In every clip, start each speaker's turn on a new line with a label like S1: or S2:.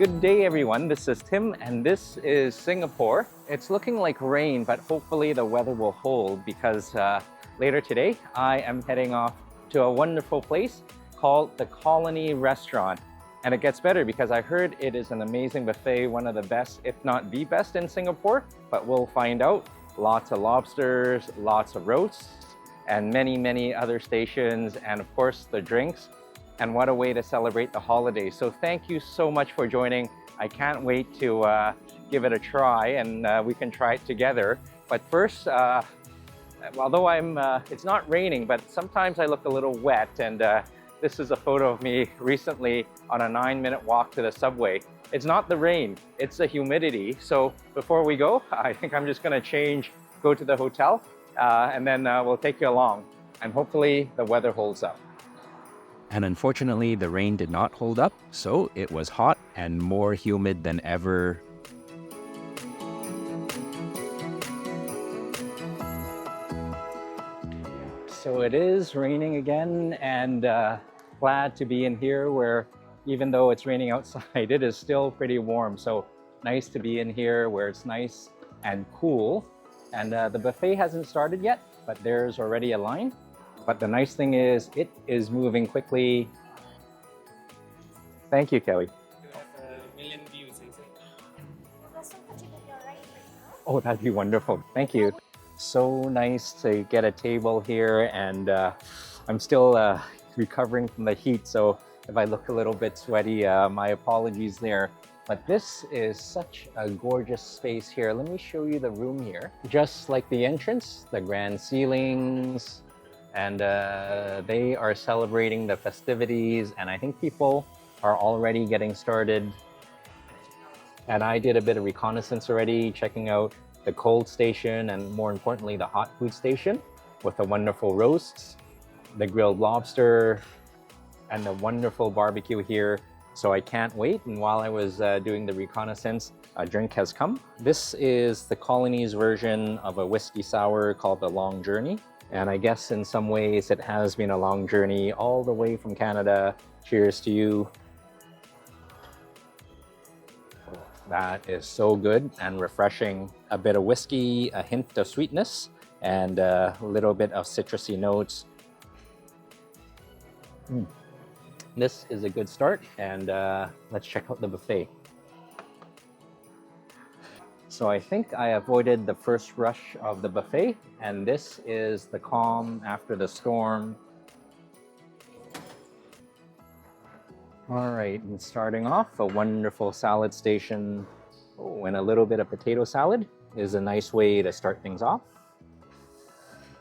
S1: Good day, everyone. This is Tim, and this is Singapore. It's looking like rain, but hopefully the weather will hold because later today I am heading off to a wonderful place called the Colony Restaurant. And it gets better because I heard it is an amazing buffet, one of the best, if not the best in Singapore, but we'll find out. Lots of lobsters, lots of roasts, and many, many other stations, and of course the drinks. And what a way to celebrate the holidays. So thank you so much for joining. I can't wait to give it a try, and we can try it together. But first, although it's not raining, but sometimes I look a little wet, and this is a photo of me recently on a 9-minute walk to the subway. It's not the rain, it's the humidity. So before we go, I think I'm just gonna change, go to the hotel, and then we'll take you along. And hopefully the weather holds up.
S2: And unfortunately, the rain did not hold up, so it was hot and more humid than ever.
S1: So it is raining again, and glad to be in here where even though it's raining outside, it is still pretty warm. So nice to be in here where it's nice and cool. And the buffet hasn't started yet, but there's already a line. But the nice thing is, it is moving quickly. Thank you, Kelly.
S3: You have a million views, is it?
S1: Oh, that'd be wonderful. Thank you. So nice to get a table here, and I'm still recovering from the heat. So if I look a little bit sweaty, my apologies there. But this is such a gorgeous space here. Let me show you the room here. Just like the entrance, the grand ceilings, and they are celebrating the festivities, and I think people are already getting started. And I did a bit of reconnaissance already, checking out the cold station and more importantly, the hot food station with the wonderful roasts, the grilled lobster, and the wonderful barbecue here. So I can't wait. And while I was doing the reconnaissance, a drink has come. This is the Colony's version of a whiskey sour called the Long Journey. And I guess in some ways it has been a long journey all the way from Canada. Cheers to you. Oh, that is so good and refreshing. A bit of whiskey, a hint of sweetness, and a little bit of citrusy notes. This is a good start, and let's check out the buffet. So I think I avoided the first rush of the buffet, and this is the calm after the storm. All right, and starting off, a wonderful salad station. Oh, and a little bit of potato salad is a nice way to start things off.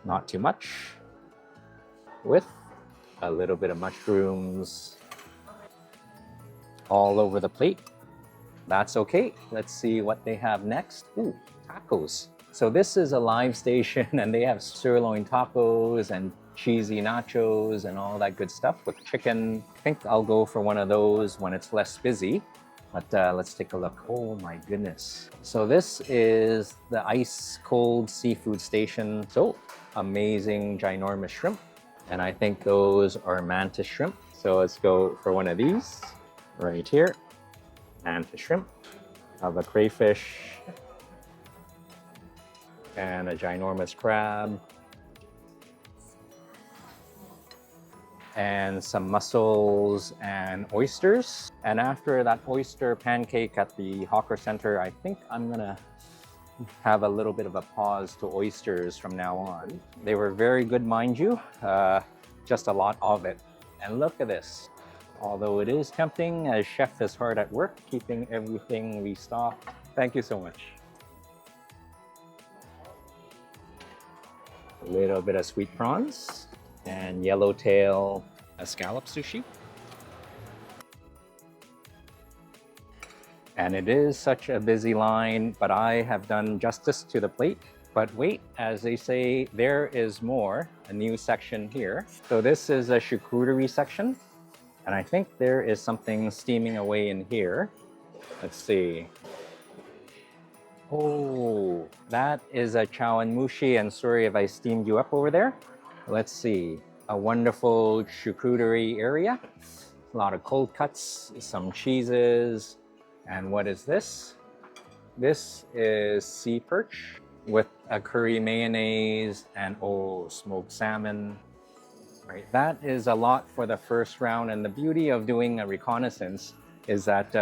S1: Not too much. With a little bit of mushrooms all over the plate. That's okay. Let's see what they have next. Ooh, tacos. So this is a live station, and they have sirloin tacos and cheesy nachos and all that good stuff with chicken. I think I'll go for one of those when it's less busy. But let's take a look. Oh my goodness. So this is the ice cold seafood station. So amazing ginormous shrimp. And I think those are mantis shrimp. So let's go for one of these right here. Mantis shrimp, have a crayfish, and a ginormous crab, and some mussels and oysters. And after that oyster pancake at the Hawker Center, I think I'm gonna have a little bit of a pause to oysters from now on. They were very good, mind you, just a lot of it. And look at this. Although it is tempting, as chef is hard at work, keeping everything restocked. Thank you so much. A little bit of sweet prawns and yellowtail scallop sushi. And it is such a busy line, but I have done justice to the plate. But wait, as they say, there is more, a new section here. So this is a charcuterie section. And I think there is something steaming away in here. Let's see. Oh, that is a chow and mushi, and sorry if I steamed you up over there. Let's see. A wonderful charcuterie area. A lot of cold cuts, some cheeses, And what is this? This is sea perch with a curry mayonnaise and smoked salmon. Right, that is a lot for the first round. And the beauty of doing a reconnaissance is that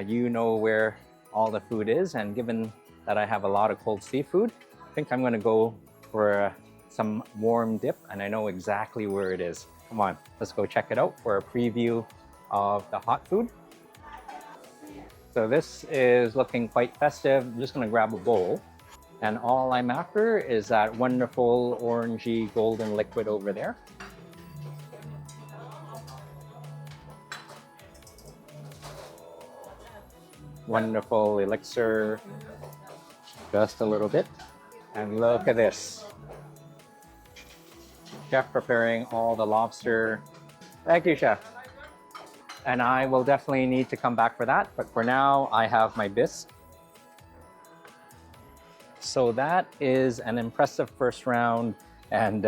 S1: you know where all the food is. And given that I have a lot of cold seafood, I think I'm going to go for some warm dip, and I know exactly where it is. Come on, let's go check it out for a preview of the hot food. So this is looking quite festive. I'm just going to grab a bowl. And all I'm after is that wonderful orangey golden liquid over there. Wonderful elixir, just a little bit. And look at this. Chef preparing all the lobster. Thank you, Chef. And I will definitely need to come back for that. But for now, I have my bisque. So that is an impressive first round, and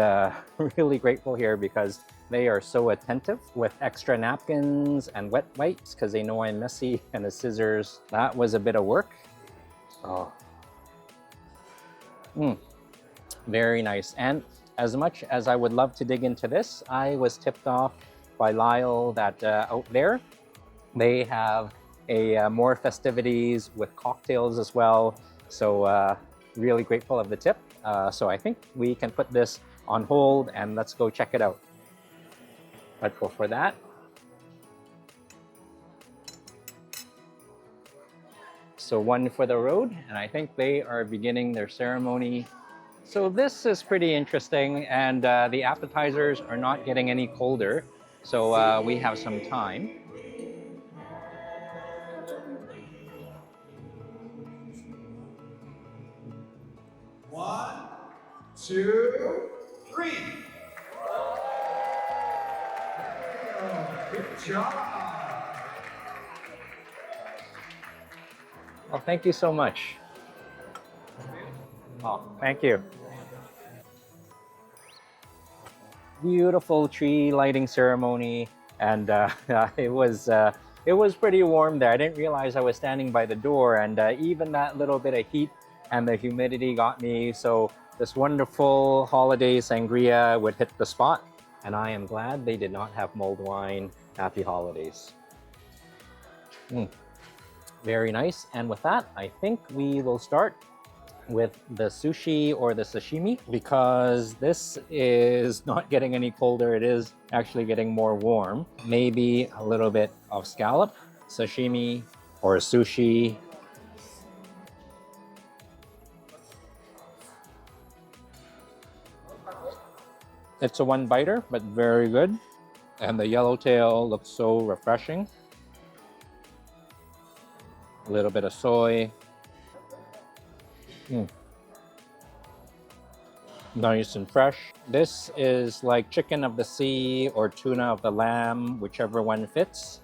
S1: really grateful here because they are so attentive with extra napkins and wet wipes because they know I'm messy, and the scissors. That was a bit of work. Oh. Very nice. And as much as I would love to dig into this, I was tipped off by Lyle that out there they have a more festivities with cocktails as well. So really grateful of the tip. So I think we can put this on hold and let's go check it out. Let's go for that. So one for the road, and I think they are beginning their ceremony. So this is pretty interesting, and the appetizers are not getting any colder, so we have some time.
S4: One, two, three. Good job.
S1: Well, thank you so much. Oh, thank you. Beautiful tree lighting ceremony, and it was pretty warm there. I didn't realize I was standing by the door, and even that little bit of heat and the humidity got me. So this wonderful holiday sangria would hit the spot, and I am glad they did not have mulled wine. Happy holidays. Very nice. And with that, I think we will start with the sushi or the sashimi, because this is not getting any colder. It is actually getting more warm. Maybe a little bit of scallop, sashimi, or sushi. It's a one biter, but very good. And the yellowtail looks so refreshing. A little bit of soy. Nice and fresh. This is like chicken of the sea or tuna of the lamb, whichever one fits.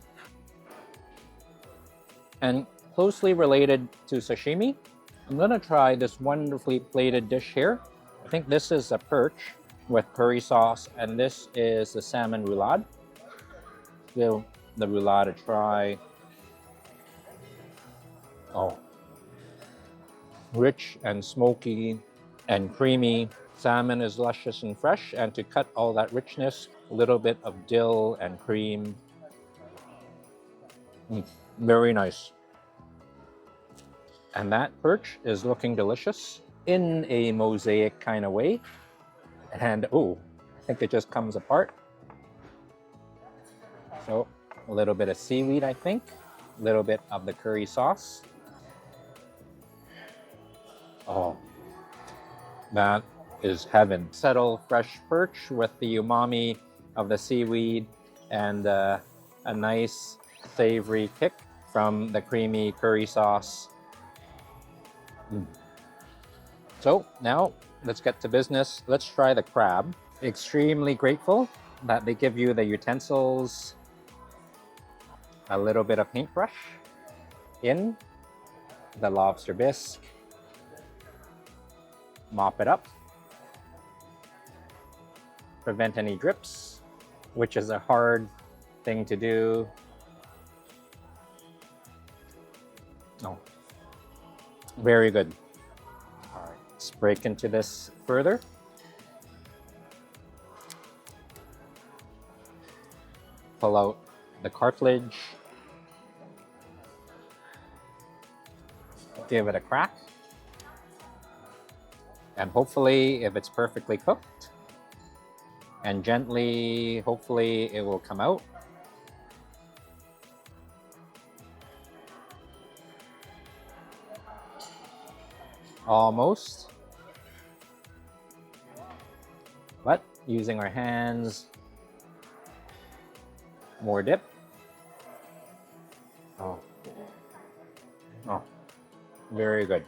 S1: And closely related to sashimi, I'm gonna try this wonderfully plated dish here. I think this is a perch with curry sauce, and this is the salmon roulade. Give the roulade a try. Oh, rich and smoky and creamy. Salmon is luscious and fresh, and to cut all that richness, a little bit of dill and cream. Very nice. And that perch is looking delicious in a mosaic kind of way. And oh, I think it just comes apart. So a little bit of seaweed, I think. A little bit of the curry sauce. Oh, that is heaven. Settle fresh perch with the umami of the seaweed and a nice savory kick from the creamy curry sauce. So now let's get to business. Let's try the crab. Extremely grateful that they give you the utensils, a little bit of paintbrush in the lobster bisque. Mop it up. Prevent any drips, which is a hard thing to do. Very good. All right, let's break into this further. Pull out the cartilage. Give it a crack. And hopefully, if it's perfectly cooked, and gently, hopefully it will come out. Almost. But using our hands, more dip. Oh, oh, very good.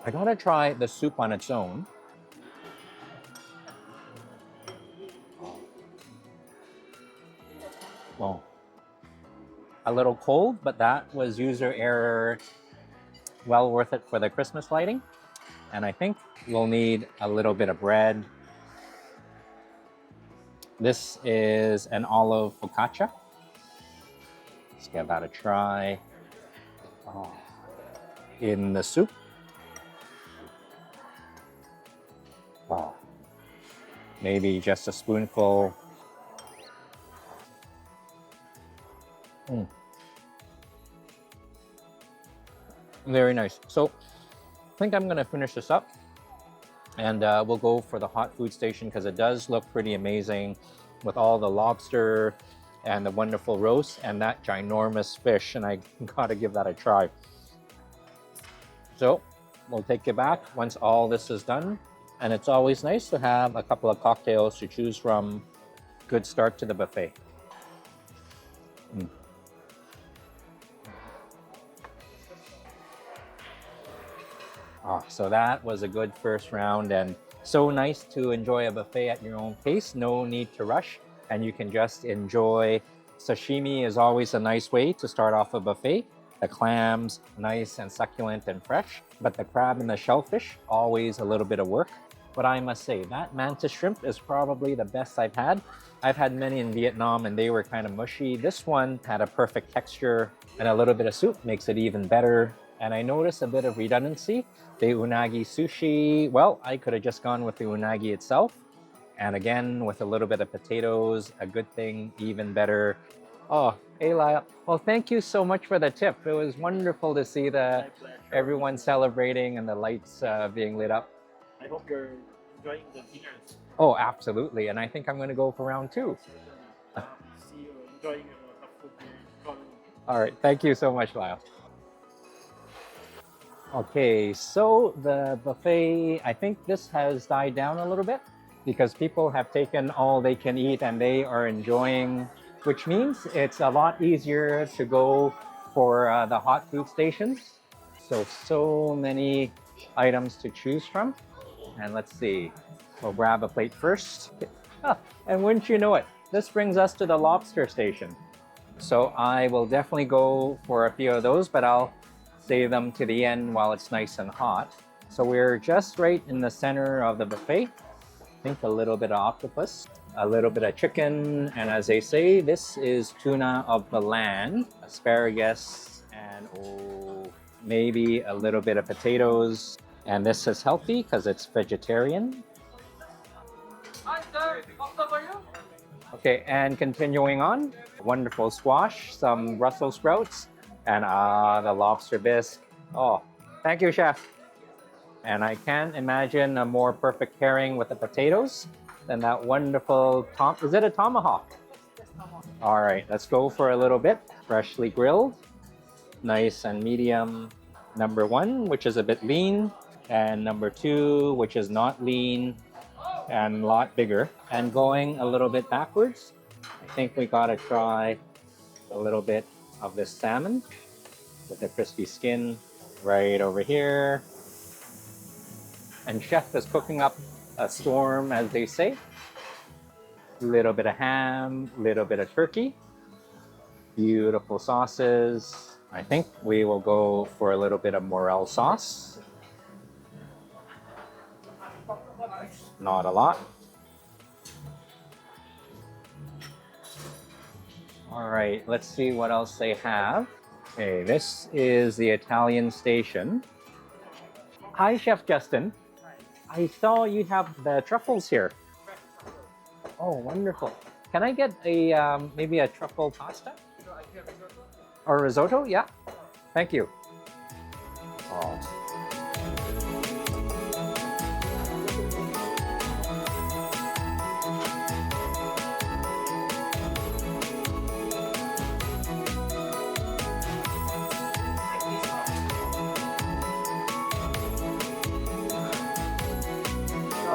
S1: I gotta try the soup on its own. Well, a little cold, but that was user error. Well worth it for the Christmas lighting. And I think we'll need a little bit of bread. This is an olive focaccia. Let's give that a try. Oh. In the soup. Wow. Maybe just a spoonful. Very nice. So I think I'm gonna finish this up and we'll go for the hot food station because it does look pretty amazing with all the lobster and the wonderful roast and that ginormous fish, and I gotta give that a try. So we'll take it back once all this is done. And it's always nice to have a couple of cocktails to choose from. Good start to the buffet. So that was a good first round, and so nice to enjoy a buffet at your own pace. No need to rush, and you can just enjoy. Sashimi is always a nice way to start off a buffet. The clams, nice and succulent and fresh, but the crab and the shellfish, always a little bit of work. But I must say, that mantis shrimp is probably the best I've had. I've had many in Vietnam and they were kind of mushy. This one had a perfect texture, and a little bit of soup makes it even better. And I noticed a bit of redundancy. The unagi sushi, well, I could have just gone with the unagi itself. And again, with a little bit of potatoes, a good thing, even better. Oh, hey Lyle. Well, thank you so much for the tip. It was wonderful to see everyone celebrating and the lights being lit up.
S3: I hope you're enjoying the dinners.
S1: Oh, absolutely. And I think I'm going to go for round two.
S3: See you enjoying the food.
S1: All right. Thank you so much, Lyle. Okay, so the buffet, I think this has died down a little bit because people have taken all they can eat and they are enjoying, which means it's a lot easier to go for the hot food stations. So many items to choose from. And let's see, we'll grab a plate first. And wouldn't you know it, this brings us to the lobster station. So I will definitely go for a few of those, but I'll save them to the end while it's nice and hot. So we're just right in the center of the buffet. I think a little bit of octopus, a little bit of chicken, and as they say, this is tuna of the land, asparagus, and maybe a little bit of potatoes. And this is healthy because it's vegetarian. Okay, and continuing on, wonderful squash, some Brussels sprouts, and the lobster bisque. Oh, thank you, chef. And I can't imagine a more perfect pairing with the potatoes than that wonderful is it a tomahawk? All right, let's go for a little bit. Freshly grilled, nice and medium. Number one, which is a bit lean, and number two, which is not lean and a lot bigger. And going a little bit backwards, I think we gotta try a little bit of this salmon with the crispy skin right over here. And chef is cooking up a storm, as they say. Little bit of ham, little bit of turkey. Beautiful sauces. I think we will go for a little bit of morel sauce. Not a lot. All right, let's see what else they have. Okay, this is the Italian station. Hi, Chef Justin. I saw you have the truffles here. Oh, wonderful. Can I get a maybe a truffle pasta or risotto? Yeah. Thank you. Oh.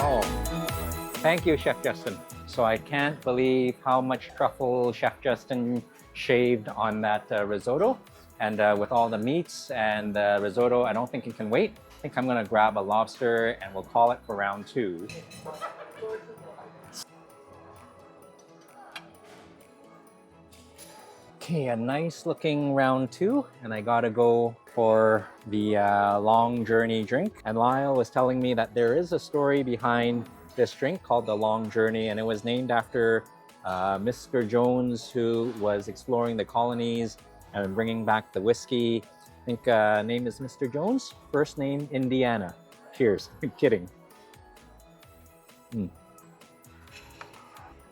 S1: Oh, thank you, Chef Justin. So I can't believe how much truffle Chef Justin shaved on that risotto. And with all the meats and the risotto, I don't think it can wait. I think I'm gonna grab a lobster and we'll call it for round 2. Okay, a nice looking round 2, and I gotta go for the long journey drink. And Lyle was telling me that there is a story behind this drink called the Long Journey, and it was named after Mr. Jones, who was exploring the colonies and bringing back the whiskey. I think name is Mr. Jones, first name Indiana. Cheers. Kidding.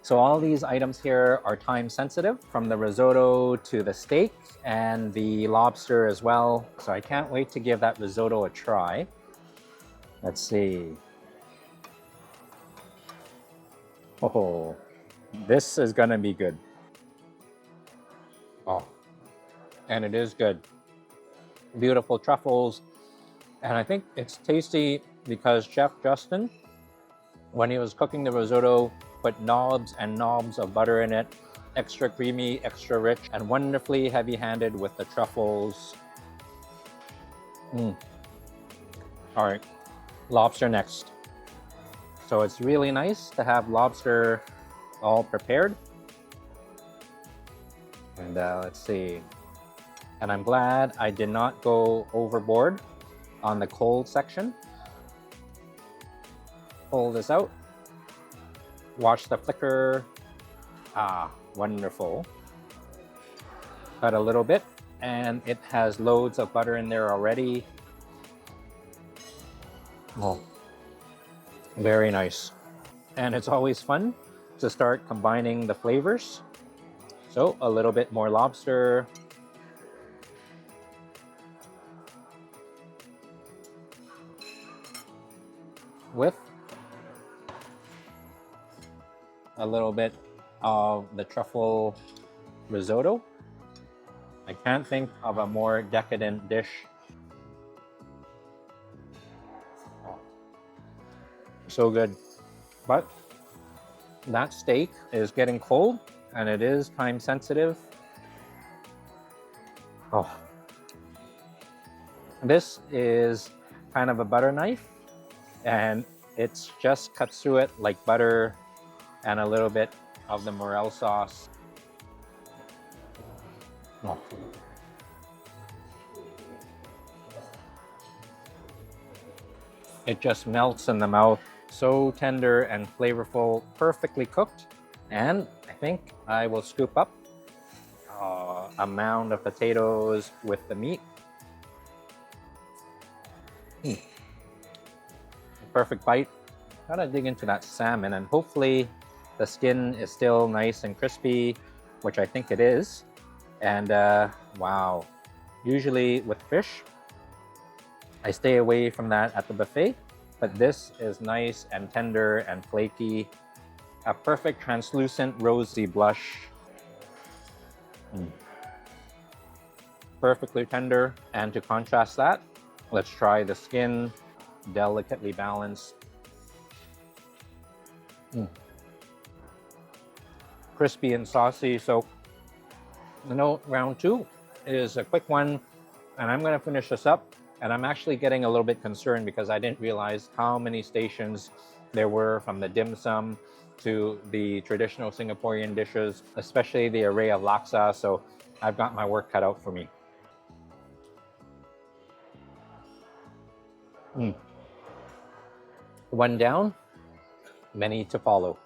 S1: So all these items here are time sensitive, from the risotto to the steak and the lobster as well. So I can't wait to give that risotto a try. Let's see. Oh, this is gonna be good. Oh, and it is good. Beautiful truffles. And I think it's tasty because Chef Justin, when he was cooking the risotto, put knobs and knobs of butter in it, extra creamy, extra rich, and wonderfully heavy-handed with the truffles. All right, lobster next. So it's really nice to have lobster all prepared. And let's see. And I'm glad I did not go overboard on the cold section. Pull this out. Watch the flicker. Ah, wonderful. Cut a little bit, and it has loads of butter in there already. Oh, very nice. And it's always fun to start combining the flavors. So a little bit more lobster. With a little bit of the truffle risotto. I can't think of a more decadent dish. Oh, so good. But that steak is getting cold and it is time sensitive. Oh, this is kind of a butter knife, and it's just cuts through it like butter and a little bit of the morel sauce. Oh. It just melts in the mouth. So tender and flavorful, perfectly cooked. And I think I will scoop up a mound of potatoes with the meat. Perfect bite. Gotta dig into that salmon, and hopefully the skin is still nice and crispy, which I think it is. And wow, usually with fish, I stay away from that at the buffet, but this is nice and tender and flaky. A perfect translucent rosy blush. Perfectly tender. And to contrast that, let's try the skin, delicately balanced. Crispy and saucy. So, round 2 is a quick one, and I'm gonna finish this up. And I'm actually getting a little bit concerned because I didn't realize how many stations there were, from the dim sum to the traditional Singaporean dishes, especially the array of laksa. So I've got my work cut out for me. One down, many to follow.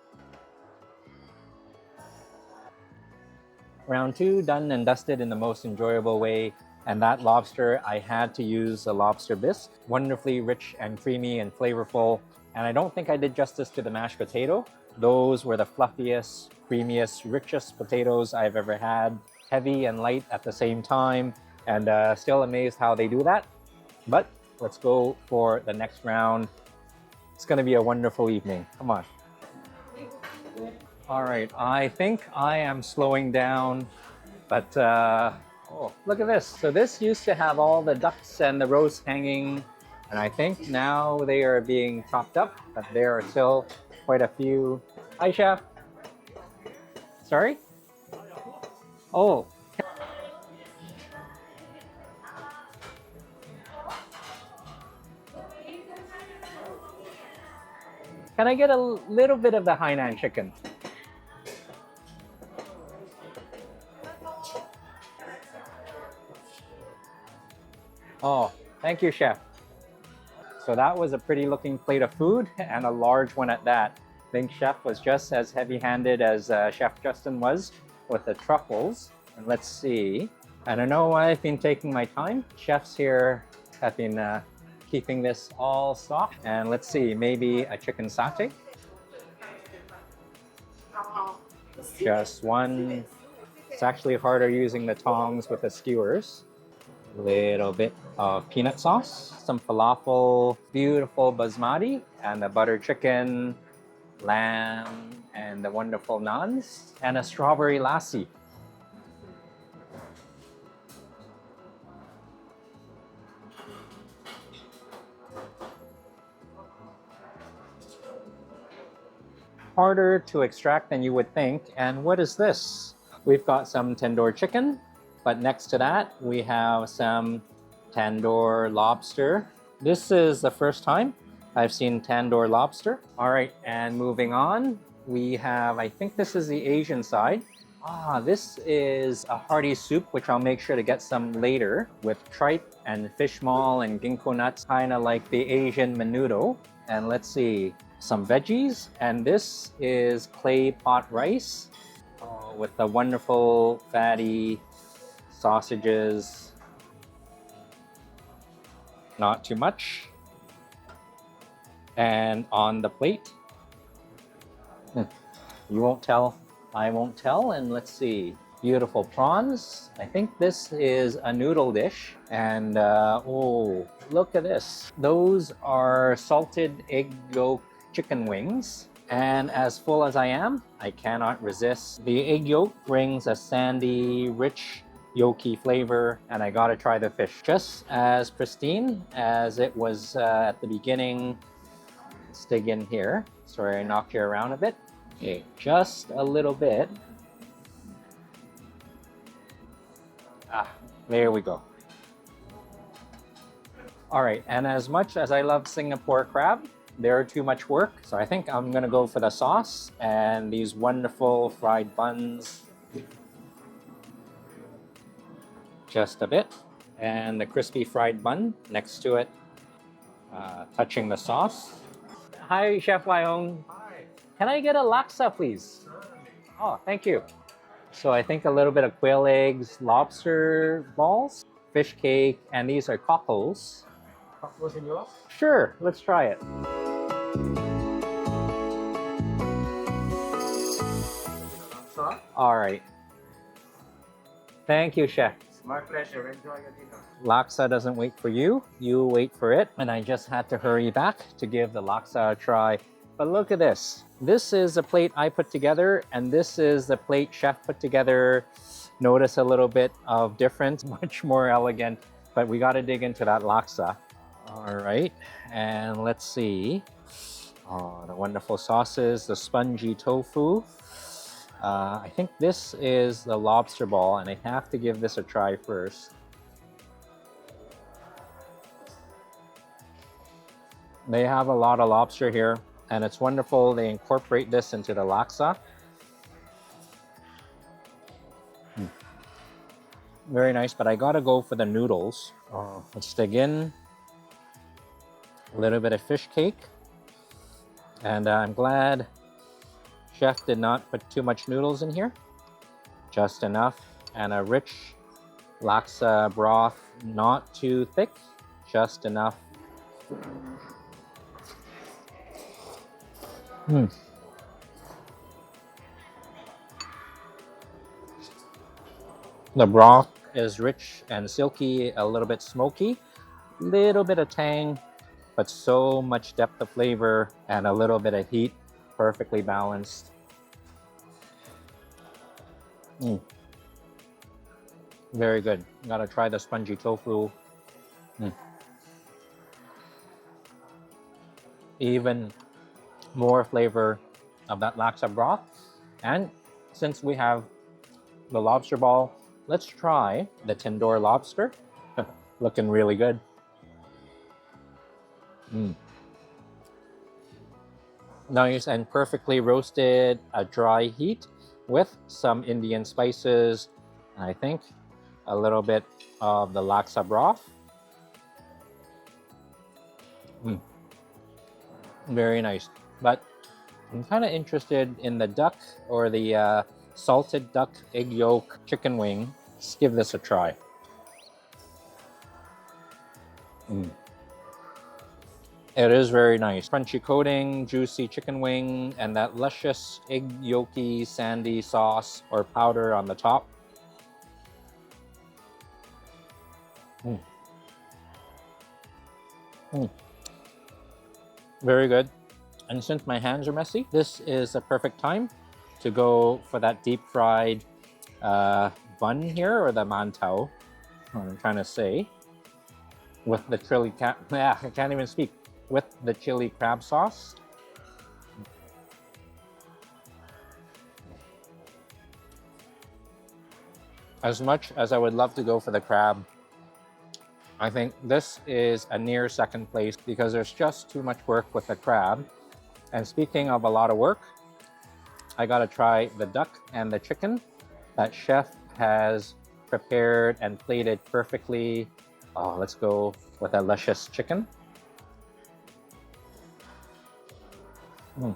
S1: Round 2 done and dusted in the most enjoyable way. And that lobster, I had to use a lobster bisque. Wonderfully rich and creamy and flavorful. And I don't think I did justice to the mashed potato. Those were the fluffiest, creamiest, richest potatoes I've ever had. Heavy and light at the same time. And still amazed how they do that. But let's go for the next round. It's gonna be a wonderful evening. Come on. All right, I think I am slowing down, but oh, look at this. So this used to have all the ducks and the roast hanging, and I think now they are being chopped up, but there are still quite a few. Hi, chef. Sorry? Oh. Can I get a little bit of the Hainan chicken? Oh, thank you, chef. So that was a pretty looking plate of food and a large one at that. I think chef was just as heavy-handed as Chef Justin was with the truffles. And let's see. I don't know why I've been taking my time. Chefs here have been keeping this all stocked. And let's see, maybe a chicken satay. Just one. It's actually harder using the tongs with the skewers. A little bit of peanut sauce, some falafel, beautiful basmati, and the butter chicken, lamb, and the wonderful naans, and a strawberry lassi. Harder to extract than you would think. And what is this? We've got some tandoor chicken, but next to that, we have some tandoor lobster. This is the first time I've seen tandoor lobster. All right, and moving on, we have, I think this is the Asian side. This is a hearty soup, which I'll make sure to get some later, with tripe and fish maul and ginkgo nuts, kind of like the Asian menudo. And let's see, some veggies. And this is clay pot rice with the wonderful fatty sausages. Not too much. And on the plate, you won't tell, I won't tell. And let's see, beautiful prawns. I think this is a noodle dish. And oh, look at this. Those are salted egg yolk chicken wings. And as full as I am, I cannot resist. The egg yolk brings a sandy, rich, yolky flavor, and I gotta try the fish. Just as pristine as it was at the beginning. Let's dig in here. Sorry, I knocked you around a bit. Okay, just a little bit. There we go. All right, and as much as I love Singapore crab, they're too much work. So I think I'm gonna go for the sauce and these wonderful fried buns. Just a bit. And the crispy fried bun next to it, touching the sauce. Hi, Chef Wyong.
S3: Hi.
S1: Can I get a laksa, please? Oh, thank you. So I think a little bit of quail eggs, lobster balls, fish cake, and these are cockles.
S3: Truffles in yours?
S1: Sure, let's try it.
S3: Laksa?
S1: All right. Thank you, Chef.
S3: It's my pleasure. Enjoy your dinner.
S1: Laksa doesn't wait for you, you wait for it. And I just had to hurry back to give the laksa a try. But look at this. This is a plate I put together, and this is the plate Chef put together. Notice a little bit of difference, much more elegant, but we got to dig into that laksa. All right, and let's see. Oh, the wonderful sauces, the spongy tofu. I think this is the lobster ball, and I have to give this a try first. They have a lot of lobster here, and it's wonderful. They incorporate this into the laksa. Very nice, but I gotta go for the noodles. Let's dig in. A little bit of fish cake. And I'm glad Chef did not put too much noodles in here. Just enough, and a rich Laksa broth, not too thick, just enough. Mm. The broth is rich and silky, a little bit smoky, little bit of tang, but so much depth of flavor and a little bit of heat, perfectly balanced. Mm. Very good. Gotta try the spongy tofu. Mm. Even more flavor of that laksa broth. And since we have the lobster ball, let's try the tandoor lobster. Looking really good. Mm. Nice and perfectly roasted, a dry heat with some Indian spices. I think a little bit of the laksa broth. Mm. Very nice. But I'm kind of interested in the duck or the salted duck egg yolk chicken wing. Let's give this a try. Mm. It is very nice. Crunchy coating, juicy chicken wing, and that luscious egg yolky sandy sauce or powder on the top. Mm. Mm. Very good. And since my hands are messy, this is a perfect time to go for that deep fried bun here, or the mantau, what I'm trying to say, with the chili I can't even speak, with the chili crab sauce. As much as I would love to go for the crab, I think this is a near second place because there's just too much work with the crab. And speaking of a lot of work, I gotta try the duck and the chicken that chef has prepared and plated perfectly. Oh, let's go with a luscious chicken. Mm.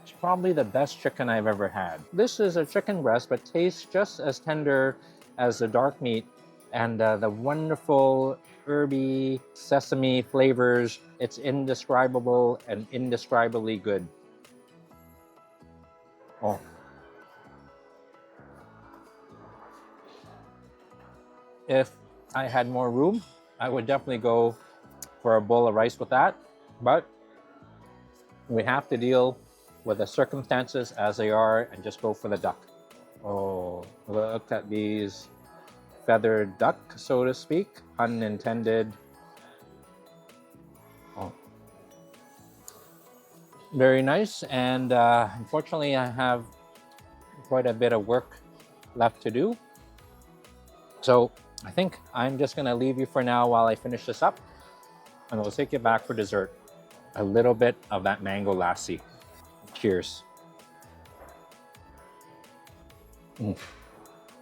S1: It's probably the best chicken I've ever had. This is a chicken breast, but tastes just as tender as the dark meat, and the wonderful herby sesame flavors. It's indescribable and indescribably good. Oh, if I had more room, I would definitely go for a bowl of rice with that, but we have to deal with the circumstances as they are and just go for the duck. Oh, look at these feathered duck, so to speak, unintended. Oh, very nice. And unfortunately, I have quite a bit of work left to do. So I think I'm just gonna leave you for now while I finish this up, and we'll take you back for dessert. A little bit of that mango lassi. Cheers. Mm.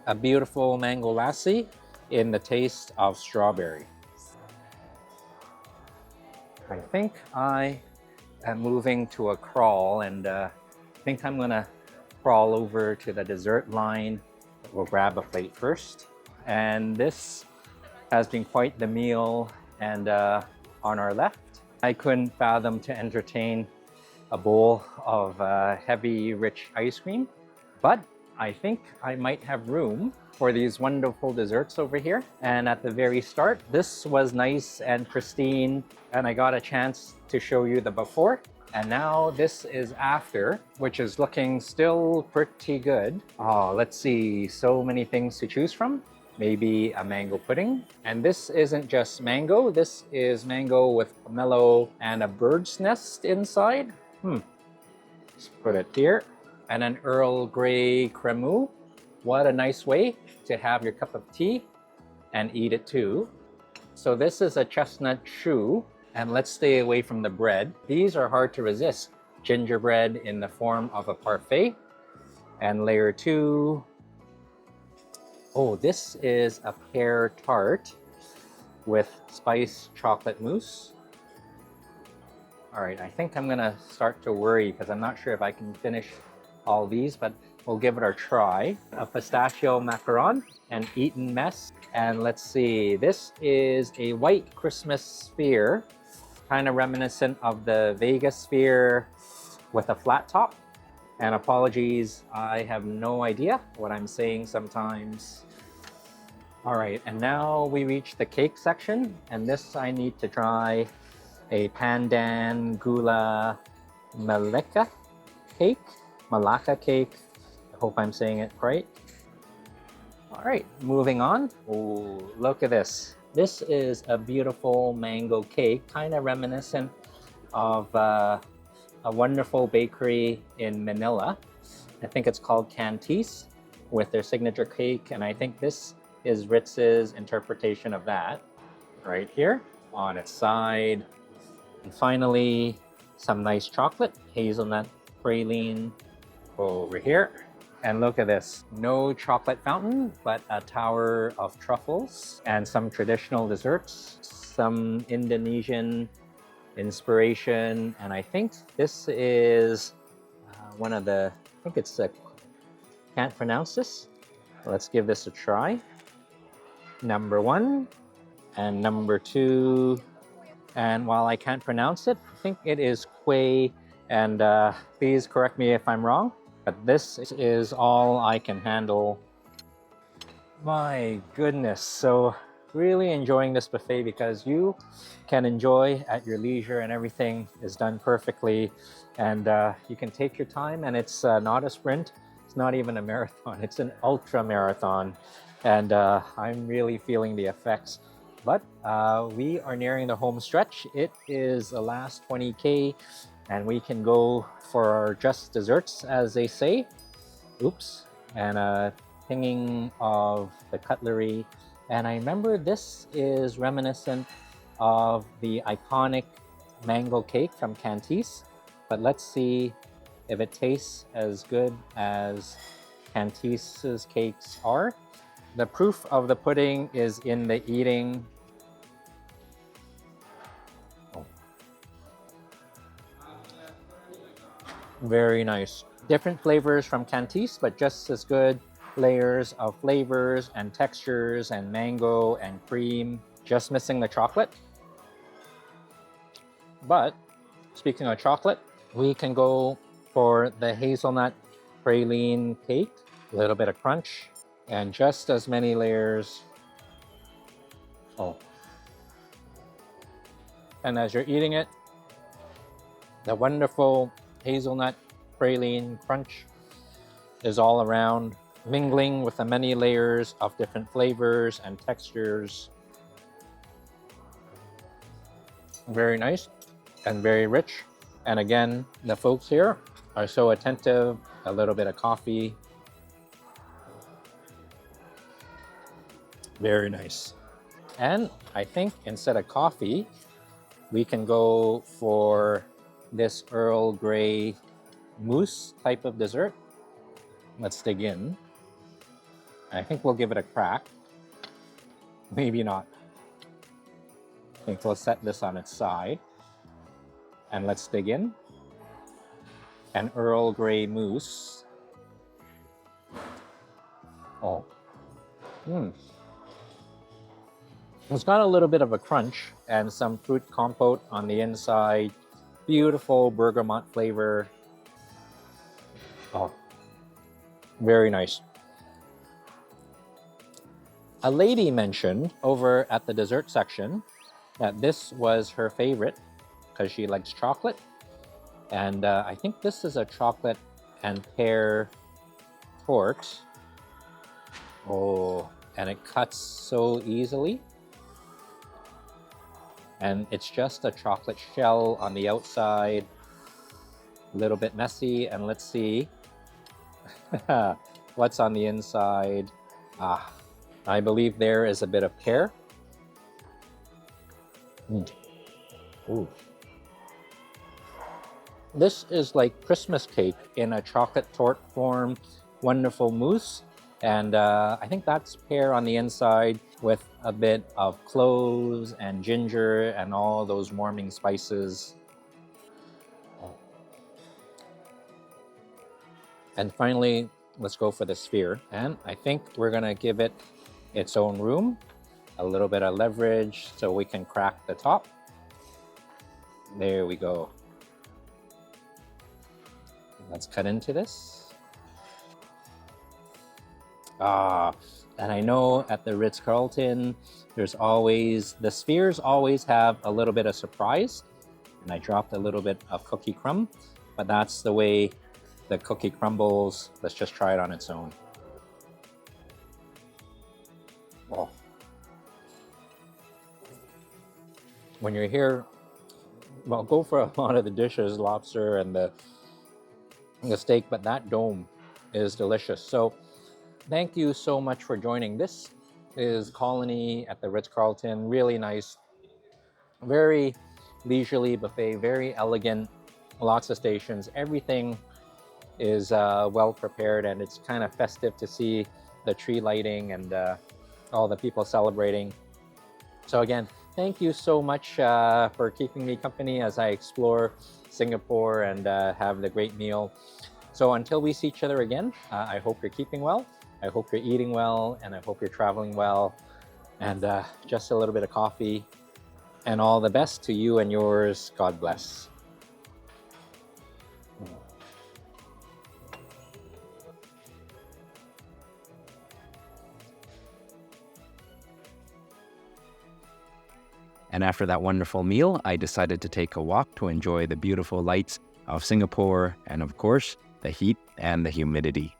S1: A beautiful mango lassi in the taste of strawberry. I think I am moving to a crawl, and I think I'm gonna crawl over to the dessert line. We'll grab a plate first. And this has been quite the meal. And on our left, I couldn't fathom to entertain a bowl of heavy, rich ice cream, but I think I might have room for these wonderful desserts over here. And at the very start, this was nice and pristine, and I got a chance to show you the before. And now this is after, which is looking still pretty good. Oh, let's see, so many things to choose from. Maybe a mango pudding. And this isn't just mango, this is mango with pomelo and a bird's nest inside. Let's put it here. And an Earl Grey cremeux. What a nice way to have your cup of tea and eat it too. So this is a chestnut choux, and let's stay away from the bread. These are hard to resist. Gingerbread in the form of a parfait. And layer two. Oh, this is a pear tart with spiced chocolate mousse. All right, I think I'm gonna start to worry because I'm not sure if I can finish all these, but we'll give it a try. A pistachio macaron and Eton mess. And let's see, this is a white Christmas sphere, kind of reminiscent of the Vegas sphere with a flat top. And apologies, I have no idea what I'm saying sometimes. All right, and now we reach the cake section, and this I need to try a pandan gula melaka cake. Malacca cake. I hope I'm saying it right. All right, moving on. Oh, look at this. This is a beautiful mango cake, kind of reminiscent of a wonderful bakery in Manila. I think it's called Cantis with their signature cake, and I think this is Ritz's interpretation of that right here on its side. And finally, some nice chocolate, hazelnut praline over here. And look at this, no chocolate fountain, but a tower of truffles and some traditional desserts, some Indonesian inspiration. And I think this is one of the, I think it's, can't pronounce this. Let's give this a try. Number one and number two. And while I can't pronounce it, I think it is Quay. And please correct me if I'm wrong, but this is all I can handle. My goodness. So really enjoying this buffet because you can enjoy at your leisure and everything is done perfectly. And you can take your time, and it's not a sprint. It's not even a marathon. It's an ultra marathon. And I'm really feeling the effects. But we are nearing the home stretch. It is the last 20K, and we can go for our just desserts, as they say. Oops. And pinging of the cutlery. And I remember this is reminiscent of the iconic mango cake from Cantis. But let's see if it tastes as good as Cantis's cakes are. The proof of the pudding is in the eating. Very nice. Different flavors from Cantis, but just as good. Layers of flavors and textures and mango and cream. Just missing the chocolate. But speaking of chocolate, we can go for the hazelnut praline cake. A little bit of crunch and just as many layers. Oh. And as you're eating it, the wonderful hazelnut praline crunch is all around, mingling with the many layers of different flavors and textures. Very nice and very rich. And again, the folks here are so attentive. A little bit of coffee. Very nice. And I think instead of coffee, we can go for this Earl Grey mousse type of dessert. Let's dig in. I think we'll give it a crack. Maybe not. I think we'll set this on its side. And let's dig in. An Earl Grey mousse. Oh. It's got a little bit of a crunch and some fruit compote on the inside. Beautiful bergamot flavor. Oh, very nice. A lady mentioned over at the dessert section that this was her favorite because she likes chocolate. And I think this is a chocolate and pear torte. Oh, and it cuts so easily. And it's just a chocolate shell on the outside. A little bit messy. And let's see what's on the inside. Ah, I believe there is a bit of pear. Ooh. This is like Christmas cake in a chocolate torte form. Wonderful mousse. And I think that's pear on the inside with a bit of cloves and ginger and all those warming spices. And finally, let's go for the sphere. And I think we're gonna give it its own room, a little bit of leverage so we can crack the top. There we go. Let's cut into this. And I know at the Ritz-Carlton, there's always, the spheres always have a little bit of surprise. And I dropped a little bit of cookie crumb, but that's the way the cookie crumbles. Let's just try it on its own. Oh. When you're here, well, go for a lot of the dishes, lobster and the steak, but that dome is delicious. So thank you so much for joining. This is Colony at the Ritz-Carlton. Really nice, very leisurely buffet, very elegant, lots of stations. Everything is well prepared, and it's kind of festive to see the tree lighting and all the people celebrating. So again, thank you so much for keeping me company as I explore Singapore and have the great meal. So until we see each other again, I hope you're keeping well, I hope you're eating well, and I hope you're traveling well. And just a little bit of coffee, and all the best to you and yours. God bless.
S2: And after that wonderful meal, I decided to take a walk to enjoy the beautiful lights of Singapore and, of course, the heat and the humidity.